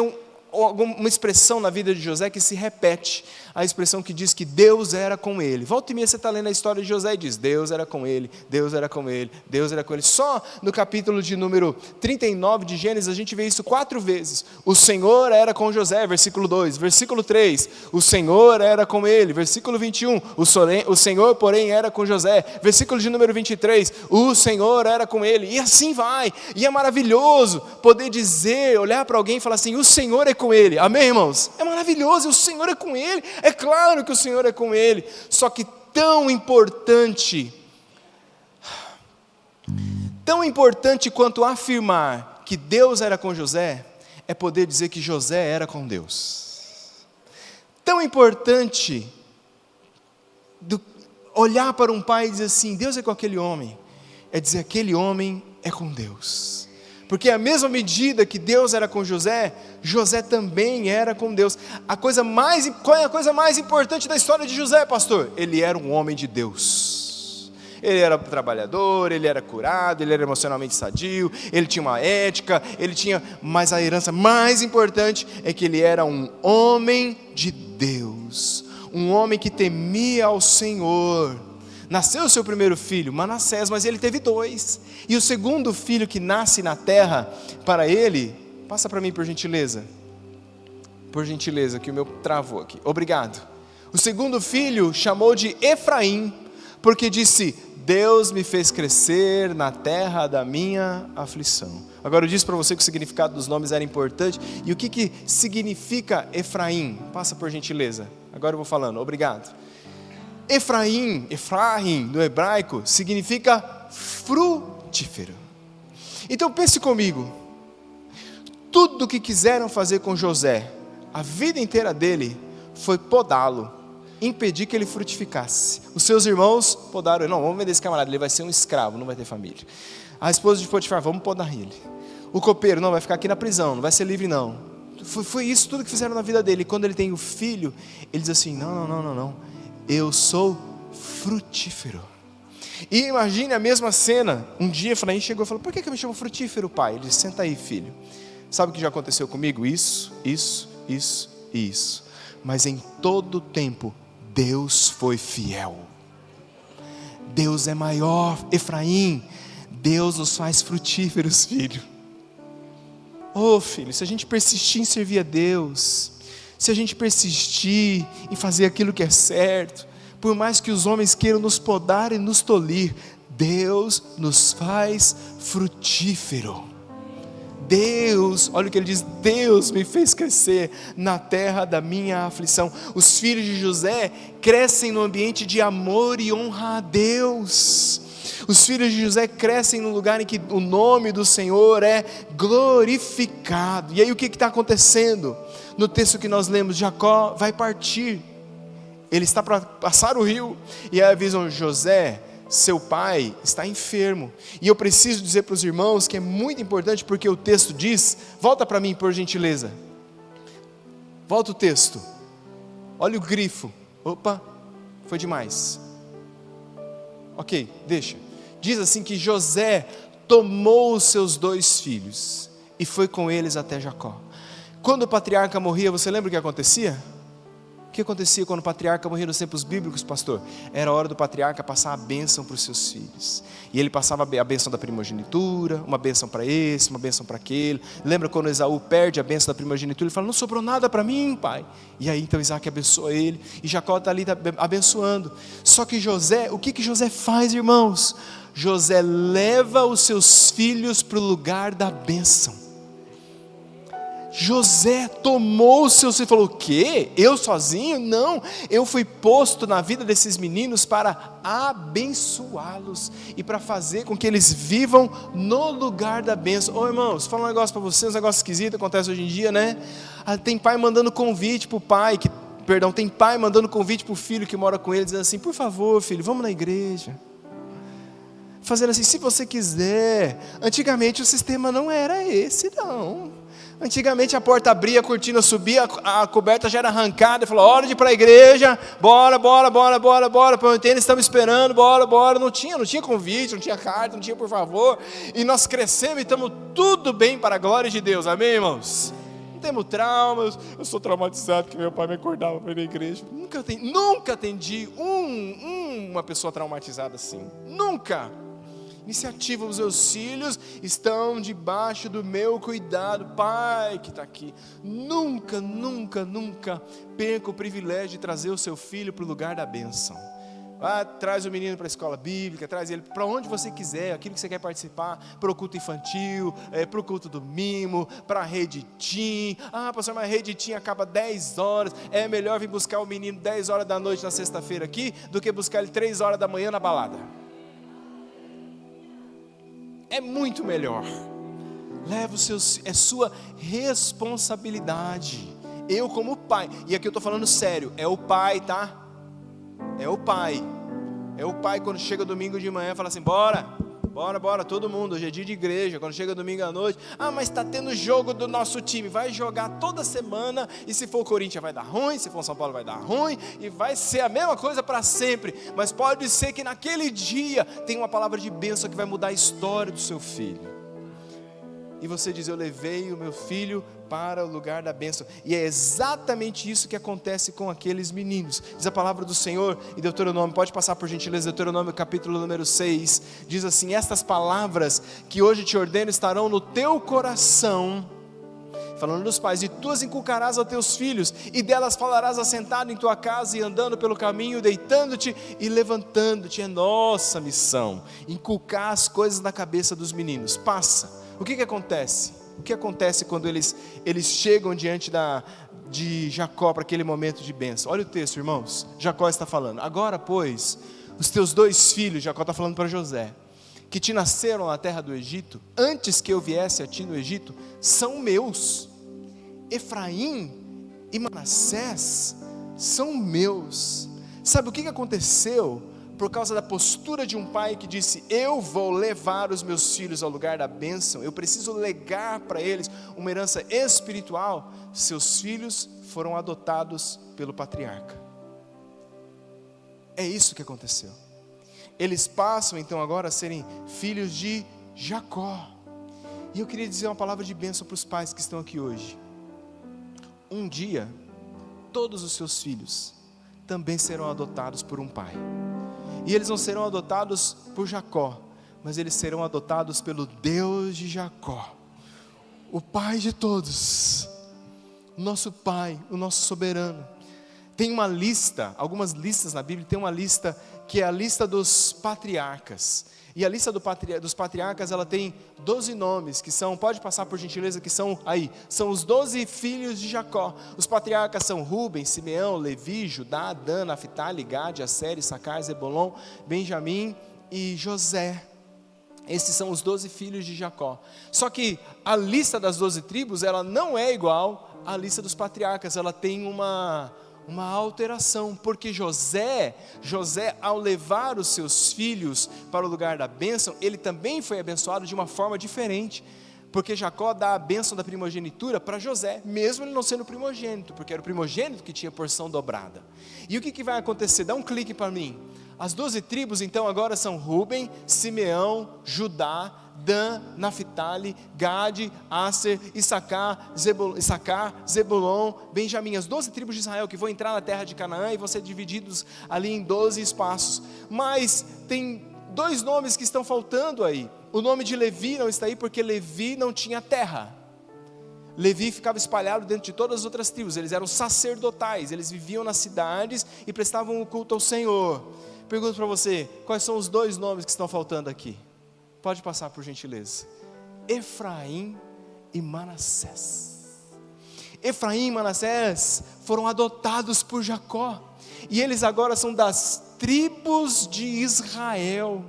uma expressão na vida de José que se repete, a expressão que diz que Deus era com ele. Volta e meia você está lendo a história de José e diz: Deus era com ele, Deus era com ele, Deus era com ele. Só no capítulo de número 39 de Gênesis a gente vê isso 4 vezes. O Senhor era com José, versículo 2, versículo 3, o Senhor era com ele, versículo 21, o Senhor porém era com José, versículo de número 23, o Senhor era com ele, e assim vai. E é maravilhoso poder dizer, olhar para alguém e falar assim: o Senhor é com ele. Amém, irmãos? É maravilhoso, o Senhor é com ele. É claro que o Senhor é com ele. Só que tão importante quanto afirmar que Deus era com José, é poder dizer que José era com Deus. Tão importante olhar para um pai e dizer assim: Deus é com aquele homem, é dizer aquele homem é com Deus. Porque a mesma medida que Deus era com José, José também era com Deus. Qual é a coisa mais importante da história de José, pastor? Ele era um homem de Deus. Ele era trabalhador, ele era curado, ele era emocionalmente sadio, ele tinha uma ética, mas a herança mais importante é que ele era um homem de Deus. Um homem que temia ao Senhor. Nasceu o seu primeiro filho, Manassés, mas ele teve 2. E o segundo filho que nasce na terra, para ele, passa para mim por gentileza, que o meu travou aqui, obrigado. O segundo filho chamou de Efraim, porque disse: Deus me fez crescer na terra da minha aflição. Agora eu disse para você que o significado dos nomes era importante. E o que significa Efraim? Passa por gentileza, agora eu vou falando, obrigado. Efraim no hebraico significa frutífero. Então pense comigo, tudo o que quiseram fazer com José, a vida inteira dele, foi podá-lo, impedir que ele frutificasse. Os seus irmãos podaram: não, vamos vender esse camarada, ele vai ser um escravo, não vai ter família. A esposa de Potifar: vamos podar ele. O copeiro: não, vai ficar aqui na prisão, não vai ser livre não. Foi isso tudo que fizeram na vida dele. E quando ele tem o filho, ele diz assim: não, eu sou frutífero. E imagine a mesma cena. Um dia Efraim chegou e falou: por que eu me chamo frutífero, pai? Ele disse: senta aí, filho. Sabe o que já aconteceu comigo? Isso. Mas em todo tempo, Deus foi fiel. Deus é maior, Efraim. Deus nos faz frutíferos, filho. Oh, filho, se a gente persistir em servir a Deus, se a gente persistir em fazer aquilo que é certo, por mais que os homens queiram nos podar e nos tolir, Deus nos faz frutífero. Deus, olha o que ele diz: Deus me fez crescer na terra da minha aflição. Os filhos de José crescem no ambiente de amor e honra a Deus. Os filhos de José crescem num lugar em que o nome do Senhor é glorificado. E aí o que está acontecendo? No texto que nós lemos, Jacó vai partir. Ele está para passar o rio. E aí avisam: José, seu pai está enfermo. E eu preciso dizer para os irmãos que é muito importante, porque o texto diz, volta para mim por gentileza, volta o texto, olha o grifo, opa, foi demais, ok, deixa. Diz assim que José tomou os seus 2 filhos e foi com eles até Jacó. Quando o patriarca morria, você lembra o que acontecia? O que acontecia quando o patriarca morria nos tempos bíblicos, pastor? Era hora do patriarca passar a bênção para os seus filhos. E ele passava a bênção da primogenitura, uma bênção para esse, uma bênção para aquele. Lembra quando Esaú perde a bênção da primogenitura? Ele fala: não sobrou nada para mim, pai. E aí então Isaac abençoa ele. E Jacó está ali abençoando. Só que José, o que José faz, irmãos? José leva os seus filhos para o lugar da bênção. José tomou os seus filhos e falou: o quê? Eu sozinho? Não, eu fui posto na vida desses meninos para abençoá-los e para fazer com que eles vivam no lugar da bênção. Ô irmãos, fala um negócio para vocês, um negócio esquisito acontece hoje em dia, né? Tem pai mandando convite para o pai, tem pai mandando convite para o filho que mora com ele, dizendo assim: por favor, filho, vamos na igreja. Fazendo assim: se você quiser. Antigamente o sistema não era esse, não. Antigamente a porta abria, a cortina subia, a coberta já era arrancada, e falou: hora de ir para a igreja, bora, eles estão estamos esperando, bora, não tinha convite, não tinha carta, não tinha por favor, e nós crescemos e estamos tudo bem para a glória de Deus, amém, irmãos? Não temos traumas. Eu sou traumatizado que meu pai me acordava para ir na igreja, nunca atendi uma pessoa traumatizada assim, nunca. Iniciativa: os meus filhos estão debaixo do meu cuidado, pai que está aqui. Nunca perca o privilégio de trazer o seu filho para o lugar da bênção. Traz o menino para a escola bíblica, traz ele para onde você quiser, aquilo que você quer participar, para o culto infantil, para o culto do mimo, para a rede Tim. Pastor, mas a rede Tim acaba 10 horas, é melhor vir buscar o menino 10 horas da noite na sexta-feira aqui, do que buscar ele 3 horas da manhã na balada. É muito melhor. Leva é sua responsabilidade. Eu como pai, e aqui eu estou falando sério, é o pai, tá? É o pai quando chega domingo de manhã fala assim: bora, todo mundo, hoje é dia de igreja. Quando chega domingo à noite: mas está tendo jogo do nosso time, vai jogar toda semana, e se for o Corinthians vai dar ruim, se for o São Paulo vai dar ruim, e vai ser a mesma coisa para sempre. Mas pode ser que naquele dia tem uma palavra de bênção que vai mudar a história do seu filho. E você diz: eu levei o meu filho para o lugar da bênção. E é exatamente isso que acontece com aqueles meninos. Diz a palavra do Senhor em Deuteronômio, pode passar por gentileza, Deuteronômio capítulo número 6, diz assim: estas palavras que hoje te ordeno estarão no teu coração, falando dos pais, e tu as inculcarás aos teus filhos, e delas falarás assentado em tua casa, e andando pelo caminho, deitando-te e levantando-te. É nossa missão, inculcar as coisas na cabeça dos meninos. Passa. O que acontece? O que acontece quando eles chegam diante de Jacó para aquele momento de bênção? Olha o texto, irmãos. Jacó está falando: agora, pois, os teus 2 filhos, Jacó está falando para José, que te nasceram na terra do Egito, antes que eu viesse a ti no Egito, são meus. Efraim e Manassés são meus. Sabe o que aconteceu? Por causa da postura de um pai que disse: eu vou levar os meus filhos ao lugar da bênção, eu preciso legar para eles uma herança espiritual. Seus filhos foram adotados pelo patriarca. É isso que aconteceu. Eles passam então agora a serem filhos de Jacó. E eu queria dizer uma palavra de bênção para os pais que estão aqui hoje. Um dia, todos os seus filhos também serão adotados por um pai. E eles não serão adotados por Jacó, mas eles serão adotados pelo Deus de Jacó, o Pai de todos, o nosso Pai, o nosso soberano. Tem uma lista, algumas listas na Bíblia, tem uma lista que é a lista dos patriarcas. E a lista dos patriarcas, ela tem 12 nomes, que são, pode passar por gentileza, que são aí, são os 12 filhos de Jacó. Os patriarcas são Rubem, Simeão, Levi, Judá, Dan, Naftali, Gade, Asser, Issacar, Zebulon, Benjamim e José. Esses são os 12 filhos de Jacó. Só que a lista das 12 tribos, ela não é igual à lista dos patriarcas, ela tem uma alteração, porque José, ao levar os seus filhos para o lugar da bênção, ele também foi abençoado de uma forma diferente, porque Jacó dá a bênção da primogenitura para José, mesmo ele não sendo primogênito, porque era o primogênito que tinha porção dobrada. E o que vai acontecer? Dá um clique para mim. As 12 tribos então agora são Rubem, Simeão, Judá, Dan, Naftali, Gade, Asser, Issacar, Zebulon, Benjamim. As 12 tribos de Israel que vão entrar na terra de Canaã e vão ser divididos ali em 12 espaços. Mas tem 2 nomes que estão faltando aí. O nome de Levi não está aí porque Levi não tinha terra. Levi ficava espalhado dentro de todas as outras tribos. Eles eram sacerdotais, eles viviam nas cidades e prestavam o culto ao Senhor. Pergunto para você, quais são os 2 nomes que estão faltando aqui? Pode passar por gentileza. Efraim e Manassés. Efraim e Manassés foram adotados por Jacó. E eles agora são das tribos de Israel.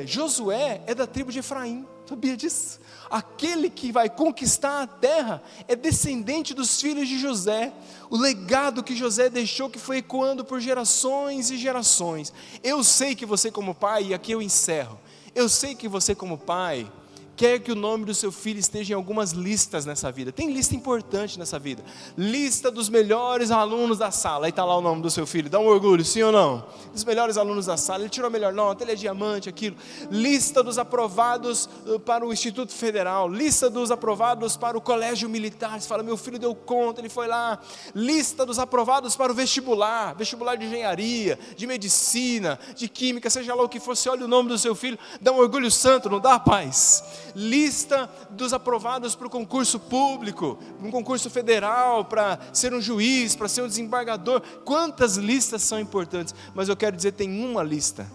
Josué é da tribo de Efraim. Sabia disso? Aquele que vai conquistar a terra é descendente dos filhos de José. O legado que José deixou, que foi ecoando por gerações e gerações. Eu sei que você como pai, e aqui eu encerro, eu sei que você como pai quer que o nome do seu filho esteja em algumas listas nessa vida. Tem lista importante nessa vida. Lista dos melhores alunos da sala. Aí está lá o nome do seu filho. Dá um orgulho, sim ou não? Dos melhores alunos da sala. Ele tirou a melhor nota, ele é diamante, aquilo. Lista dos aprovados para o Instituto Federal. Lista dos aprovados para o Colégio Militar. Você fala, meu filho deu conta, ele foi lá. Lista dos aprovados para o vestibular. Vestibular de engenharia, de medicina, de química, seja lá o que for. Você olha o nome do seu filho, dá um orgulho santo, não dá, paz? Lista dos aprovados para o concurso público, um concurso federal, para ser um juiz, para ser um desembargador. Quantas listas são importantes? Mas eu quero dizer, tem uma lista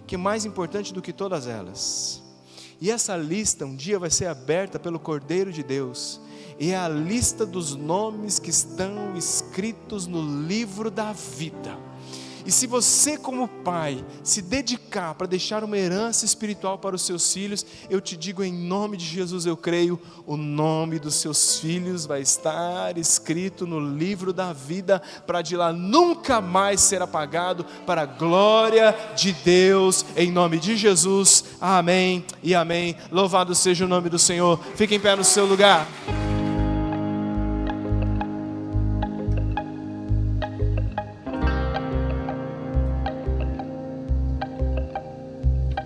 que é mais importante do que todas elas. E essa lista um dia vai ser aberta pelo Cordeiro de Deus. E é a lista dos nomes que estão escritos no livro da vida. E se você como pai se dedicar para deixar uma herança espiritual para os seus filhos, eu te digo em nome de Jesus, eu creio, o nome dos seus filhos vai estar escrito no livro da vida, para de lá nunca mais ser apagado, para a glória de Deus, em nome de Jesus, amém e amém. Louvado seja o nome do Senhor. Fique em pé no seu lugar.